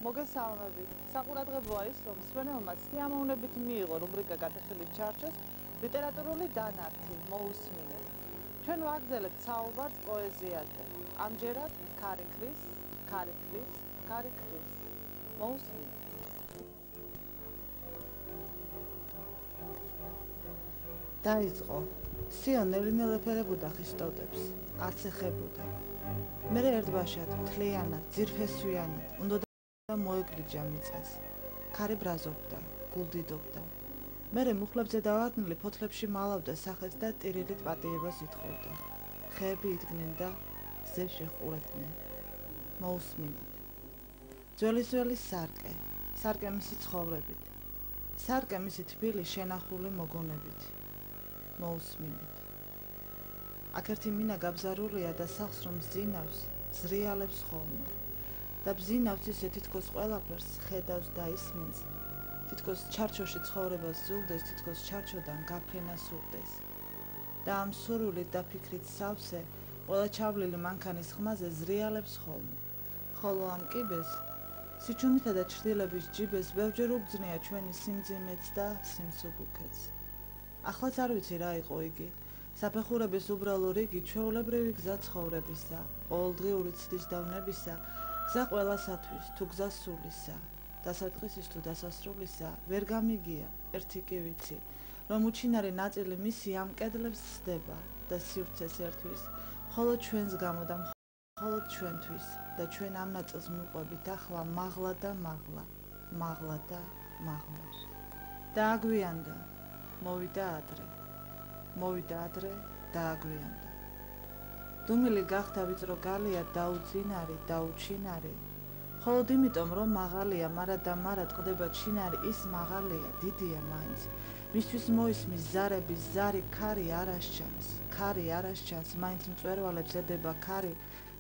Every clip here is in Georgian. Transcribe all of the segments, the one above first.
მოგესალმებით. საყურადღებოა ის, რომ მსმენელმა სიამოვნებით მიიღო რუბრიკა „გატეხილი ჩარჩოს“ ლიტერატურული დანართი მოусმინეთ. ჩვენ ვაგრძელებთ საუბარს პოეზიაზე. ამჯერად ქარიქრის. მოусმინეთ. დაიწყო. სიონ ელინელეფერებუდა ხისტოდებს, არც ეხებუდა. მერე ერთბაშად, მთლიანად, ძირფესვიანად, უნდა მოეგრიჯა მიწას. ქარი ბრაზობდა, გულდიდობდა. მერე მუხლებზე დავარდნილი ფოთლებში მალავდა სახეს და ტირილით პატიებას ითხოვდა. ხეები იდგნენ და ზევში ყურებდნენ. მოусმინეთ. ძველი სარკე მისი ცხოვრებით. სარკე მისი თბილი შენახული მოგონებით. მოусმინეთ. აქ ერთი მინა გაბზარულია და სახს რომ ზინავს, ზრიალებს ხოლმე. და ბზინავს ისე თითქოს ყველაფერს ხედავს და ისმენს. თითქოს ჩარჩოში ცხოვრებას ზულდეს, თითქოს ჩარჩოდან გაფრენა სურდეს. და ამ სურვილით და ფიქრით სავსე, ყველა ჩავლილი მანქანის ხმაზე ზრიალებს ხოლმე. ხოლო ამ კიბეს, სიჩუმითა და ჩრდილების ჯიბეს ბევრჯერ უბძნია ჩვენი სიმძიმეც და სიმსუბუქეც. ახლაც არ ვიცი რა იყო იგი, საფეხურების უბრალო რიგი ჩვეულებრივი გზა ცხოვრებისა, ყოველდღიური ცდის დავნებისა, გზა ყველასათვის, თუ გზა სულისა, დასაწყისის თუ დასასრულისა, ვერ გამიგია, ერთი კი ვიცი, რომ უჩინარი ნაწილი მისი ამ კედლებს ცდება და სივრცეს ერთვის, მხოლოდ ჩვენს გამო და მხოლოდ ჩვენთვის და ჩვენ ამ ნაწილს მივყვებით ახლა მაღლა და მაღლა. და აგვიანდა, მოვიდა ადრე და აგვიანდა. დუმილი გახდა ვიწრო გალია დაუჩინარი, მხოლოდ იმიტომ რომ მაღალია, მარა ტყდება ჩინარი, ის მაღალია, დიდია მაინც. მისთვის მოისმის ზარების ზარი, ქარი არ ასჩანს, მაინც მწვერვალებს ედება ქარი,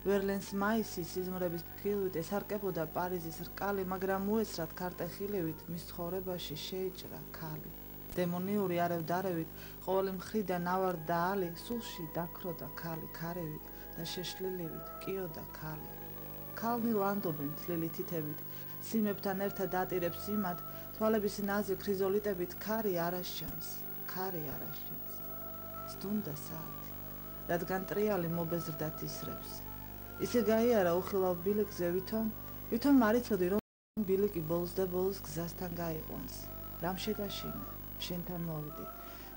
ვერლენს მაისის სიზმრების თხილვით ესარკებოდა პარიზის რკალი, მაგრამ უესრად ქარტეხილივით მის ცხოვრებაში შეიჭრა ქალი. დემონიური არევდარევით, ყოველი მხრიდან ავარდა ალი, სულში დაქროდა ქალი ქარევით და შეშლილივით კიოდა ქალი. ქალნი ლანდობენ თლილი თითებით, სიმებთან ერთად ატირებს იმათ, თვალების ნაზი ქრიზოლიტებით ქარი არ ასჩანს. ზდუნდა საათი, რადგან ტრიალი მობეზრდათ ისრებს. ისე გაიარა უხილავ ბილიკზე, ვითომ არ იცოდი, რომ ბილიკი ბოლოს და ბოლოს გზასთან გაიყვანს. რამ შეგაშინა? შენთან მოვიდი.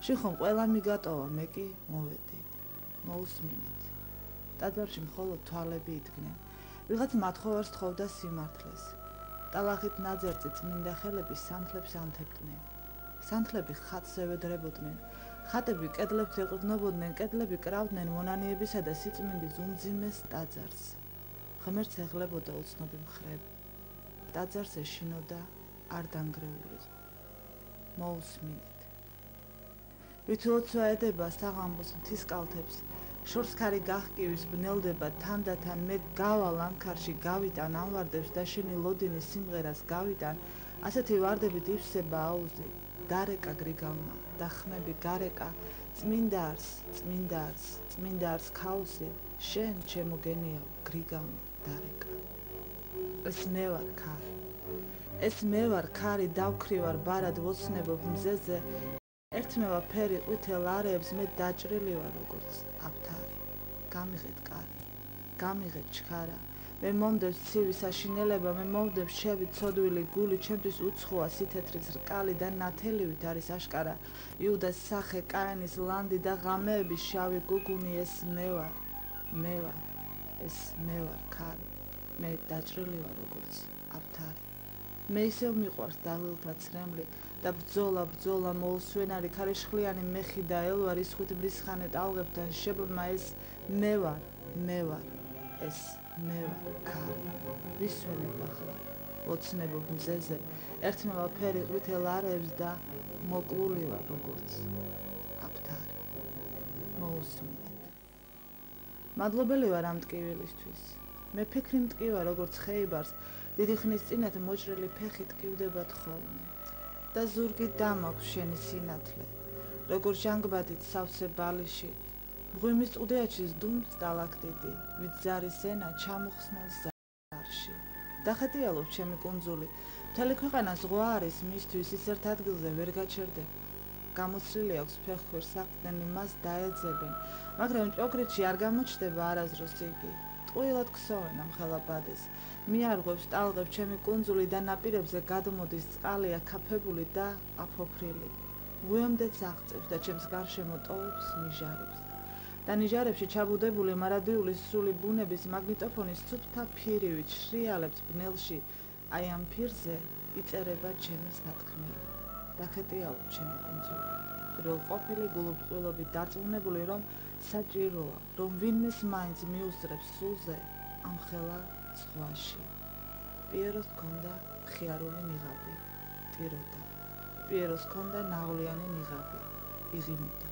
შენ ხომ ყველა მიგატოვა, მე კი მოვედი. მოусმინეთ. ტაძარში მხოლოდ თვალები იდგნენ. ვიღაც მათხოვარს თხოვდა სიმართლეს. ტალახით ნაძერწი წმინდა ხელები სანთლებს ანთებდნენ. სანთლები ხატს ევედრებოდნენ. ხატები კედლებს ეყრდნობოდნენ, კედლები კრავდნენ მონანიებისა და სიწმინდის უმძიმეს ტაძარს. ღმერთს ეხლებოდა უცნობი მხრები. ტაძარს ეშინოდა, არ დანგრეულიყო. მოусმინეთ. ვითლოცვა ედება საღამოს მთის კალთებს, შორს ქარი გახკივის ბნელდება თანდათან, მე გავალ ამ ქარში გავიტან ამ ვარდებს და შენი ლოდინის სიმღერას გავიტან, ასეთი ვარდებით ივსება აუზი, დარეკა გრიგალმა და ხმები გარეკა, წმინდა არს ქაოსი, შენ ჩემო გენიო გრიგალმა დარეკა. ეს მე ვარ ქარი, დავქრივარ ბარად ვოცნებობ მზეზე, ერთმევა ფერი ყვითელ არეებს, მე დაჭრილი ვარ როგორც აფთარი. გამიღეთ კარი, გამიღეთ ჩქარა, მე მომდევს ცივი საშინელება, მე მომდევს შევი ცოდვილი გული, ჩემთვის უცხოა სითეთრის რკალი და ნათელივით არის აშკარა იუდას სახე, კაინის ლანდი და ღამეების შავი გუგუნი. ეს მე ვარ ქარი, მე დაჭრილი ვარ როგორც აფთარი. მე ისევ მიყვარს დაღილთა ცრემლი და ბრძოლა მოუსვენარი, ქარიშხლიანი მეხი და ელვარ ისხვით მრისხანე ტალღებთან შებმა. ეს მე ვარ ქარი. ვისვენებ ახლა, ოცნებობ მზეზე, ერთმევა ფერი ყვითელ არეებს და მოკლული ვარ როგორც აფთარი. მოусმინეთ. მადლობელი ვარ ამ ტკივილისთვის. მე ფიქრი მტკივა როგორც ხეიბარს, დიდი ხნის წინათ მოჭრილი ფეხი ტკივდებათ ხოლმე. და ზურგი დამაქვს შენი სინათლე, როგორც ჟანგბადით სავსე ბალიში, მღვიმის ტყუდეაჩის დუმს სტალაქტიტი, ვით ზარის ენა ჩამოხსნას ზარში. დახეტიალობ ჩემი კუნძული. მთელი ქვეყანა ზღვა არის მისთვის, ის ერთ ადგილზე ვერ გაჩერდება. გამოცლილი აქვს ფეხქვერს, საყრდენი მას დაეძებენ, მაგრამ ჭოგრეთში არ გამოჩნდება არასდროს იგი. ტყუილად ქსოვენ ამ ხელაბადეს. მიარღვევს ტალღებს ჩემი კუნძული და ნაპირებზე გადმოდის წყალი აკაფებული და აფოფრილი. უემდეც აღწევს და ჩემს გარშემო ტოვებს ნიჟარებს. და ნიჟარებში ჩაბუდებული მარადიული სრული ბუნების მაგნიტოფონის ცუდთა ფირივით შრიალებს ბნელში, აი ამ ფირზე იწერება ჩემი სათქმელი. დახეტიალობ ჩემი კუნძული. პირველყოფილი გულუბრყვილობით დარწმუნებული, რომ საჭიროა, რომ ვინმეს მაინც მიუსწრებს სულზე ამ ხელა ზღვაში. პიეროს ჰქონდა მხიარული ნიღაბი, ტიროდა. პიეროს ჰქონდა ნაღვლიანი ნიღაბი, იღიმოდა.